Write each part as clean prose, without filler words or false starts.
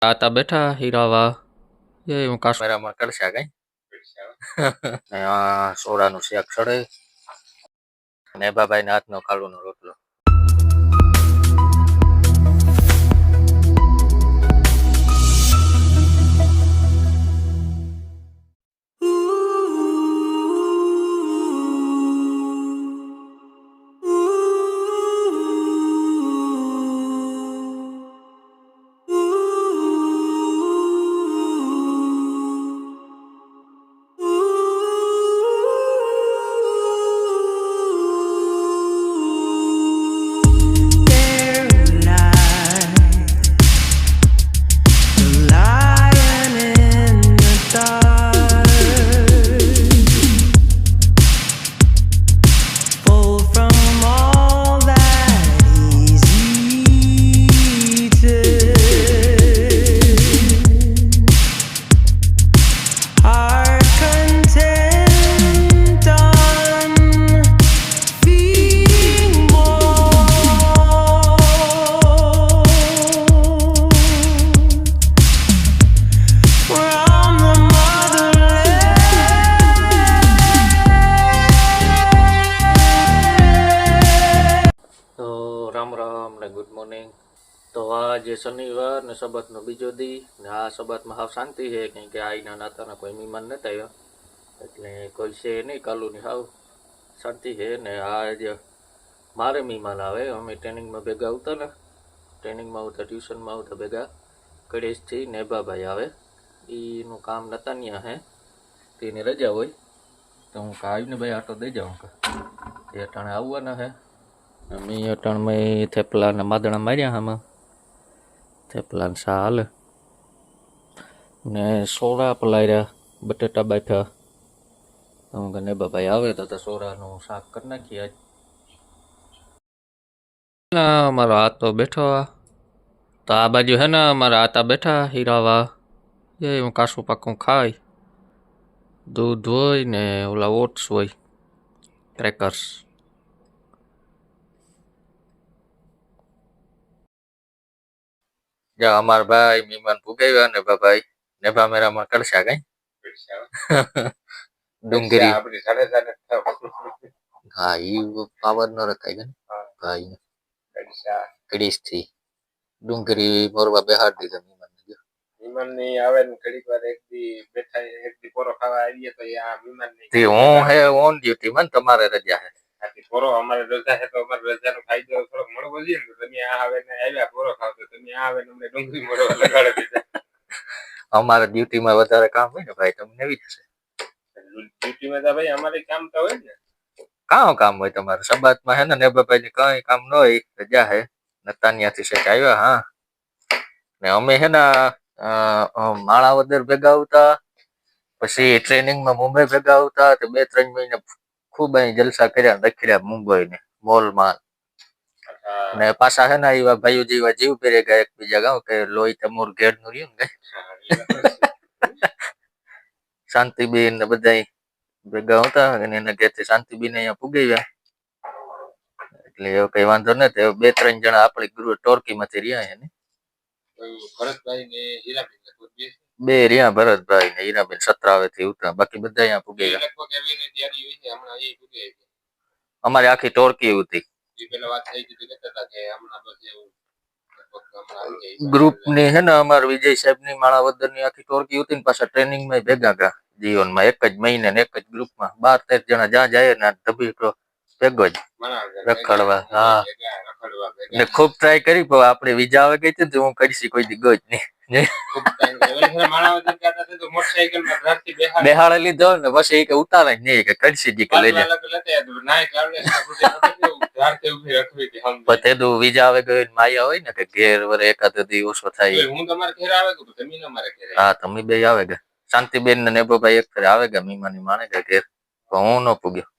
આતા બેઠા હીરાવા એ હું કાશ્મીરામાં કરશે કઈ સોડાનું શેક ચડે ને બાબાઈ ના હાથનો કાળુનો રોટલો. રામ રામ ને ગુડ મોર્નિંગ. તો આજે શનિવાર ને સબતનો બીજો દી ને આ સબતમાં હાવ શાંતિ છે કેમ કે આઈના નાતાના કોઈ મહેમાન નતા આવ્યા એટલે કોઈ છે નહીં કાલુની હાવ શાંતિ છે ને આજે મારે મહેમાન આવે. અમે ટ્રેનિંગમાં ભેગા આવતા ને ટ્રેનિંગમાં આવતા ટ્યુશનમાં આવતા ભેગા કડેશથી નેભાભાઈ આવે એનું કામ નતાન્યા હે તેની રજા હોય તો હું આવીને ભાઈ આટો દઈ જાઉં કે એ અટાણે આવવાના હે. અમે અટાણમાં થેપલાના માદણા માર્યા આમાં થેપલાને સા હાલે ને સોરા પલાર્યા બટેટા બાફ્યા. હું કે નેબાભાઈ આવે તો સોરાનું શાક કરી નાખીએ આજ. અમારો આતો બેઠો તો આ બાજુ હે ને અમારા આતા બેઠા હીરાવા એ હું કાસું પાકું ખાય દૂધ હોય ને ઓલા ઓટ્સ હોય ક્રેકર્સ. જા અમાર ભાઈ મહેમાન પુગાવ્યા ને ભાઈ નેભા મેરામાં કરશા કઈ ડુંગરી હા ઈ પાવર ન રખાય ગઈ ભાઈ કડીશ થી ડુંગરી મોરવા બેહાડ દીધા મહેમાન ની આવે ને ઘડીક વાર એક દી બેઠા એક દી પોરો ખાવા આવીએ તો આ મહેમાન ની હું હે ઓન ડ્યુટી માં તમારે રજા હે આથી પોરો અમારે રજા હે તો અમારે રજાનો ફાયદો થોડો મળવો જોઈએ ને તમે આ આવે ને આવ્યા પોરો ખાવ તો તમે આ આવે ને અમને ડુંગળી મોરવા લગાડી દીધા. અમારે ડ્યુટી માં વધારે કામ હોય ને ભાઈ તમને એવી થશે ડ્યુટી માં તો ભાઈ અમારે કામ તો હોય ને કામ હોય તમારે સબાત માં હે ને નેબાભાઈ ની કઈ કામ ન હોય રજા હે નતાનિયાથી શેક આવ્યા હા ને અમે હે ને માણાવદર ભેગા આવતા પછી ટ્રેનિંગમાં મુંબઈ ભેગા આવતા તો 2-3 મહિના ખૂબ અહીં જલસા કર્યા રખડ્યા મુંબઈ ને મોલમાં ને પાછા હે ને એવા ભાઈઓ જેવા જીવ પહેરે ગયા એકબીજા ગાવ કે લોહી તમોર ઘેર નું રહ્યું ને શાંતિબેન ને બધા ભેગા હતા અને એના ઘેરથી શાંતિબેન અહીંયા પુગાવ્યા એટલે એવો કઈ વાંધો નથી. 2-3 જણા આપણી ગુરુ ટોર્કી માંથી રહ્યા છે ને ભરતભાઈ ને હીરાબેન બે રહ્યા ભરતભાઈ ને હીરાબેન સત્રાવે થી ઉતરા બાકી બધા અહીંયા પુગાવ્યા. અમારી આખી ટોર્કી હતી ગ્રુપ ની હે ને અમાર વિજય સાહેબ ની માણાવદર ની આખી ટોર્કી હતી ને પાછા ટ્રેનિંગ માં ભેગા ગયા જીવનમાં એક જ મહિને ને એક જ ગ્રુપમાં 12-13 જણા જ્યાં જાય ને ધબીકો ભેગો જ રખડવા. હા ને ખૂબ ટ્રાય કરી પણ આપણે વિઝા આવે ગઈ હતી હું કરીશી કોઈ દી ગઈ નહીં બેહાડે લીધો ને પછી કે ઉતારે જ નહીં કે કરશી જી કે લઈ જાય બધું વિઝા આવે ગયો માયા હોય ને કે ઘેર વરે એકાદ દી ઓછો થાય. હા તમે બે આવે ગયા શાંતિબેન ને નેબોભાઈ એક ફેર આવે ગયા મીમાની માને કે ઘેર હું ન પૂગ્યો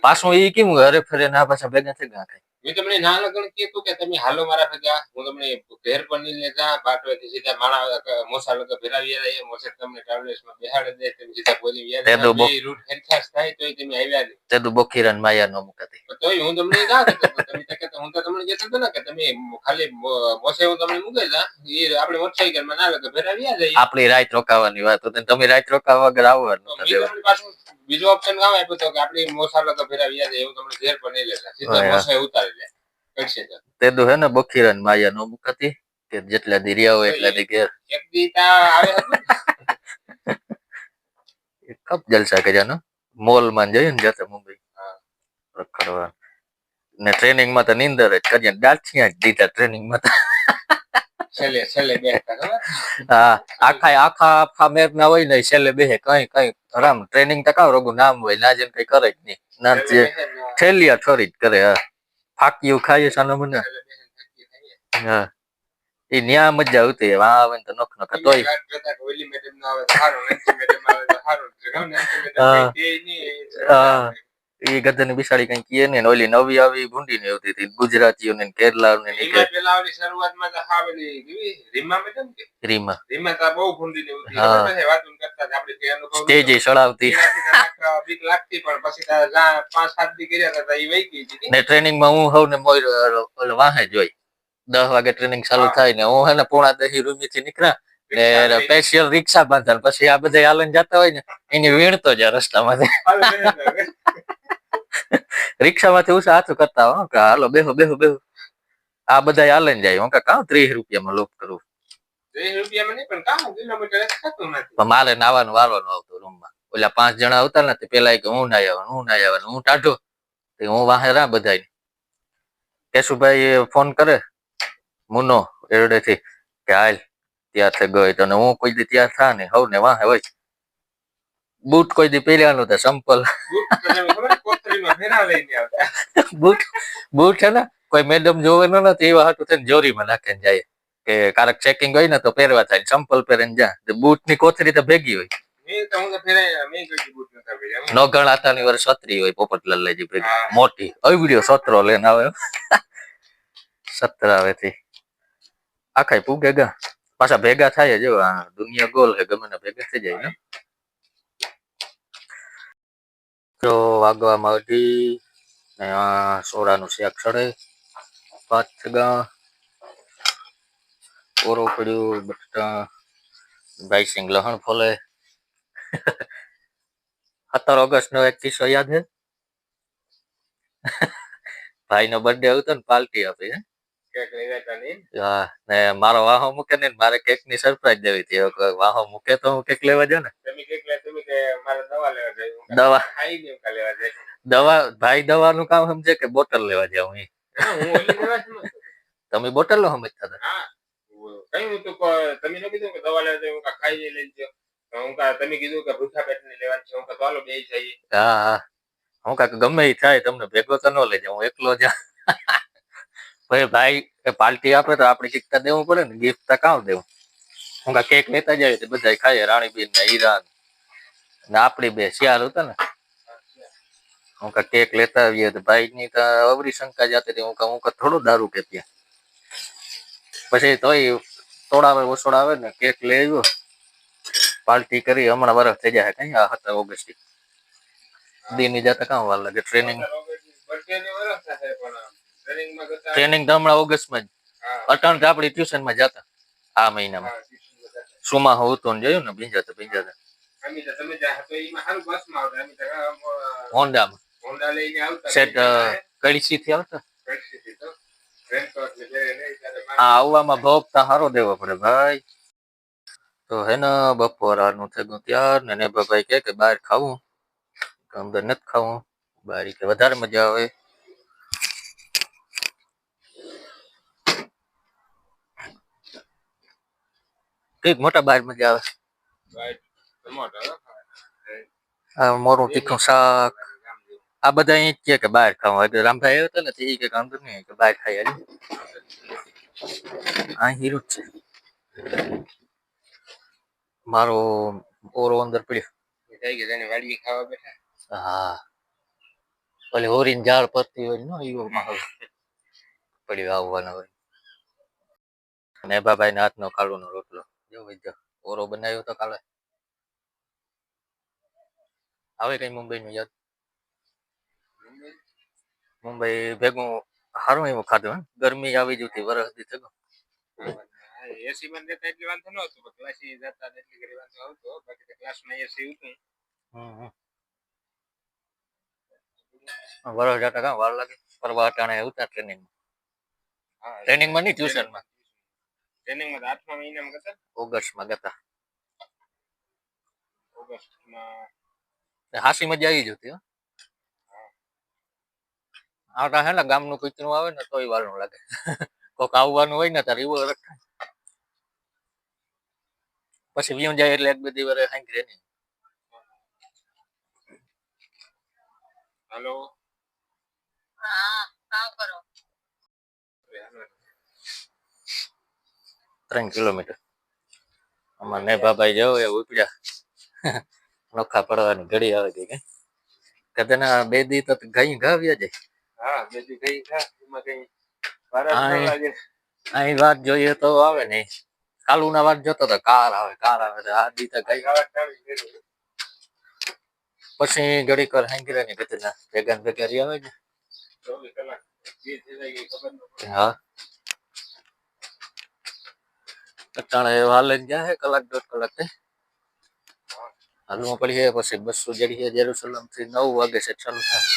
પાછું એ કેમ ઘરે ફરે ના પાછા ભેગા થઈ ગયા મેં તમને ના લગન કીધું કે તમે હાલો મારા ભેગા હું તમને ઘેર પર લઈને જા બાટવેથી સીધા માણા મોસા લગા ફેરાવી આવ્યા એ મોસે તમને ટ્રાવેલ્સમાં બેહાડી દે તમે સીધા બોલી વ્યા બે રૂટ હેરખાસ થાય તોય તમે આવ્યા નહીં તે તો બોખીરન માયા નો મુકાતી તોય હું તમને ના કહેતો તમે કે હું તો તમને કહેતો હતો ને કે તમે ખાલી મોસે હું તમને મૂકે જા એ આપણે મોટરસાઇકલમાં ના લગા ફેરાવી જાય આપણી રાત રોકાવાની વાત તો તમે રાત રોકાવા વગર આવવાનું તમને પાછું બીજો ઓપ્શન કામ આપ્યો તો કે આપણી મોસા લગા ફેરાવી જાય હું તમને ઘેર પર નહીં લેતા સીધા મોસે ઉતારી લે તે તો હે ને બખીરન માયા નો મુકતી કે જેટલા દી રહ્યા હોય એટલા દી ઘેર એક દી તા આવે હતું કપ જલસા કર્યા નો મોલ માં જઈએ ને જતા મુંબઈ રખડવા ને ટ્રેનિંગ માં તો નીંદર જ કરીએ ડાઠિયા જ દીધા ટ્રેનિંગ માં છેલ્લે બે હા આખા મેચ ના હોય ને છેલ્લે બે કઈ આરામ ટ્રેનિંગ તો કાવ રોગું નામ હોય ના જેમ કઈ કરે જ નહીં ના છેલ્લિયા છોરી જ કરે હા ફાકીયું ખાઈએ સાનો મને હા એ ન્યા મજા આવતી વા આવે તો નખ નખ તોય ઓલી મેડમ નો આવે સારો નથી મેડમ આવે તો સારો એ ગધની બિસાડી કઈ કીએ ને ઓલી નવી આવી ભૂંડી ને આવતી હતી ગુજરાતીઓ ને કેરલા ને પેલા ઓલી શરૂઆતમાં તો હાવેલી રીમા મેડમ કે રીમા તો બહુ ભૂંડી ને આવતી વાતો કરતા આપણે કે અનુભવ સ્ટેજ ચડાવતી બીક લાગતી પણ પછી 5-7 દી કર્યા હતા એ વઈ ગઈ ને ટ્રેનિંગ માં હું હવ ને મોર વાહે જોઈ 10 વાગે ટ્રેનિંગ ચાલુ થાય ને હું હે ને 9:30 રૂમ થી નીકળ્યા ને સ્પેશિયલ રિક્ષા બાંધા પછી આ બધા હાલન જતા હોય ને એની વીણતો જ રસ્તામાંથી રિક્ષામાંથી ઉસા હાથ કરતા હો કે હાલો બેહો આ બધા હાલન જાય હું કાં 30 રૂપિયામાં લોક કરું 30 રૂપિયામાં નહીં પણ કામ કિલોમીટર થતું નથી મારે નાવાનું વારવાનો આવતો રૂમમાં ઓલા 5 જણા આવતા ને પેલા કે હું ના આવવાનું હું ટાઢો હું વાહે રા બધા કેશુભાઈ ફોન કરે મુનો એરડેથી કે હાલ ત્યાં થઈ ગઈ તો હું કોઈ દી ત્યાં થા ને હવ ને વાહે હોય બૂટ કોઈ દી પહેર્યાનું તો સંપલ બૂટ છે ને કોઈ મેડમ જોવે ન એવા હાટું થઈને જોરીમાં નાખીને જાય કે કારક ચેકિંગ હોય ને તો પહેરવા થાય સંપલ પહેરીને જા બૂટ ની કોથરી તો ભેગી હોય નો ગણાતાની વાર છત્રી હોય પોપટલાલજી ભેગી મોટી અવડીયો સત્રો લઈને આવે સત્ર આવેથી આખા પૂગે ગા પાછા ભેગા થાય જો દુનિયા ગોલ છે ગમે ભેગા થઈ જાય ને જો વાગવામાં અઢી ને સોરાનું શાક ચડે 5 ગા ઓરો પડ્યું બટાટા ભાઈ સિંગ લહણ ફોલે 17 ઓગસ્ટ નો એક કિસ્સો યાદ છે ભાઈ નો બર્થડે આવતો ને પાર્ટી આપી હા ને મારો વાહો મૂકે ને મારે કેક ની સરપ્રાઈઝ દેવી હતી વાહો મૂકે તો હું કેક લેવા જાઉં ને દવા ભાઈ દવા નું કામ સમજે કે બોટલ લેવા જાઉં તમે બોટલ નો સમજતા હતા તમે કીધું કે દવા લેવા ખાઈ લેજો તમે કીધું કે ભૂખા પેટ ને લેવાની છે હું ચાલો બે જઈએ હા હું કાક ગમે એ થાય તમને ભેગો તો ન લઈ જાઉં હું એકલો જા ભાઈ પાર્ટી આપે તો આપણે કીક દેવું પડે ને ગિફ્ટ તો કામ દેવું હું કા કેક લેતા જાય તો બધા ખાઈએ રાણીબેન ને ઈરાન ને આપડી બે શિયાળ હતા ને હું કા કેક લેતા આવીએ તો ભાઈ ની તો અવરી શંકા જતી હતી હું કા થોડું દારૂ કે ત્યાં પછી તોય તોડાવે ઓછોડાવે ને કેક લઈ આવ્યો પાર્ટી કરી હમણાં વરસ થઈ જાય કઈ 17 ઓગસ્ટ દીની જતા કામ વાર લાગે ટ્રેનિંગ તો હમણાં ઓગસ્ટમાં જ અટાણ તો આપડી ટ્યુશન માં જતા આ મહિનામાં સુમા હું તો જોયું ને ભીંજાતા હોન્ડામાં સેટ કડીસી થી આવતા હા આવવામાં ભોગ તો સારો દેવો પડે ભાઈ તો હે ને બપોરાનું થઈ ગયું ત્યાર ને ભાઈ કે બહાર ખાવું અંદર નથી ખાવું બારી કે વધારે મજા આવે કઈક મોટા બહાર મજા આવે મોરું તીખું શાક આ બધા અહીં જ કે બહાર ખાવા રામભાઈ આવ્યો હતો ને એ કે અંદર નહીં કે બહાર ખાઈ આ હીરો જ છે મારો ઓરો અંદર પડ્યો વાડી ખાવા બેઠા હા ઓલી હોરીની ઝાડ પડતી હોય ને એવો માહોલ પડ્યું આવવાના હોય. ને બાબાઈ ના હાથનો કાળુનો રોટલો જો વિદ્યો ઓરો બનાવ્યો તો કાલે. આવે કઈ મુંબઈ નું યાદ? મુંબઈ ભેગું સારું એવું ખાધું હે. ગરમી આવી જ હતી વરસ થી થયું. એસી માં દેતા એટલે વાંધો ન હતો, ક્લાસી જતા એટલી ઘડી વાંધો આવતો, બાકી તો ક્લાસમાં એસી હતું. વરસ જતા કાં વાર લાગે. પરવા અટાણે આવતા ટ્રેનિંગમાં નહીં ટ્યુશનમાં. ટ્રેનિંગમાં 8મા મહિનામાં ગયા. ઓગસ્ટમાં ગયા. ઓગસ્ટમાં હાસી મજા આવી જતી. આવતા હે ને ગામનું કૂતરું આવે ને તોય વાર નું લાગે. કોક આવવાનું હોય ને તારે એવું રખાય. પછી વ્યૂ જાય એટલે એક બધી વાર હાંગરે નહીં. Hello, 3 kilometre. અમાર ને બાબાઈ જાવ એ ઉપડ્યા નોખા પડવાની ઘડી આવે ગઈ. કદાના 2 દી તો ગઈ ગાવ્યા જાય. હા 2 દી ગઈ ખા એમાં કઈ વારા ન લાગે. અહીં વાત જોઈએ તો આવે નહીં. કાલુના વાત જોતો તો કાર આવે આ દી તો ગઈ. પછી ઘડી કર હાંગરે ની કતના ભેગા ભેગા આવે ને 24 કલાક જે થઈ જાય ખબર ન પડે. હા અટાણે હાલે જાય કલાક 1.5 કલાક થી હાલમાં પડીએ. પછી બસો જડીએ જેરુસલમ થી 9 વાગે છે ચાલુ થાય.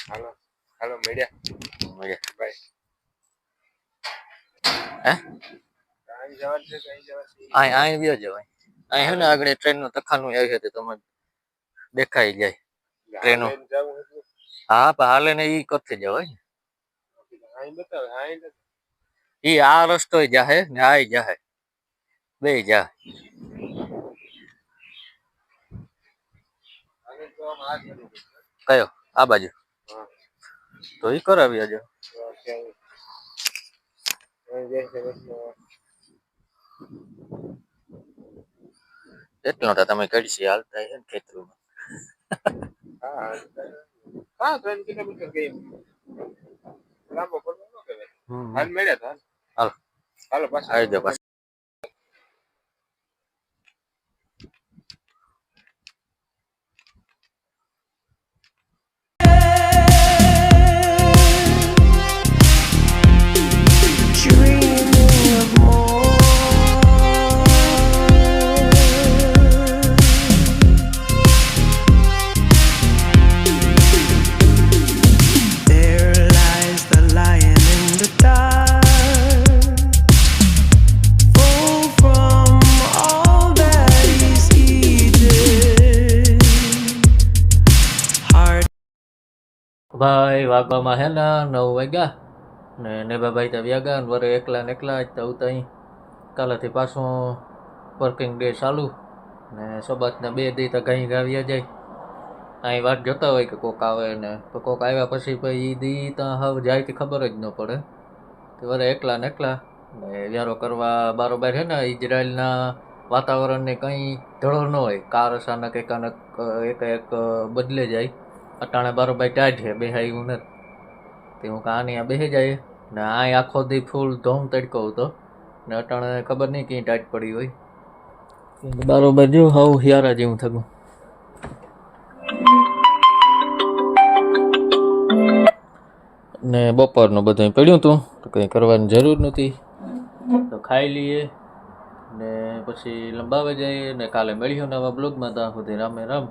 હાલો હાલો મળ્યા બાય. હે અહીં જવા છે કઈ જવા છે? અહીં વ્યો જવાય. અહીં હે ને આગળ ટ્રેન નું તખાનું આવી છે તમે દેખાઈ જાય ટ્રેનો. હા પણ હાલે ને ઈ કથે જવાય ને. અહીં બતાવે અહીં ઈ આ રસ્તો જાહે ને આ જાહે બે જા. કયો આ બાજુ તો ઈ કરાવી આજો. એટલો તો તમે કડશી હાલતા હે ને ખેતરમાં. હા 3 કિલોમીટર ગઈ લાંબો પડવો ન કહેવાય. હાલ મળ્યા હતા. હાલો હાલો પાછા આવી જાઓ પાછા. ભાઈ વાગવામાં હે ને 9 વાગ્યા ને નેબાભાઈ તો વ્યાગા ને વરે એકલા ને જ તો અહીં કાલેથી પાછું વર્કિંગ ડે ચાલુ ને સોબાતને 2 દી તો ઘણી ગાવ્યા જાય. અહીં વાત જોતા હોય કે કોક આવે ને તો કોક આવ્યા પછી એ દી તો હવે જાય કે ખબર જ ન પડે. તો વરે એકલા ને વ્યારો કરવા બારોબાર હે ને ઇઝરાયલના વાતાવરણને કંઈ ધડો ન હોય. કાર અચાનક એક બદલે જાય. અટાણે બારોબાર ટાઈટ છે બેહાયું નથી તે હું આની આ બેસી જાય ને આ આખો દી ફૂલ ધોમ તડકો હતો ને અટાણે ખબર નહીં ક્યાં ટાઈટ પડી હોય. બારોબાર જો હાવ હિયારા જેવું થયું. ને બપોરનું બધું પડ્યું હતું તો કંઈ કરવાની જરૂર નથી તો ખાઈ લઈએ ને પછી લંબાવે જઈએ ને કાલે મળ્યો નવા બ્લોગમાં. ત્યાં સુધી રામે રામ.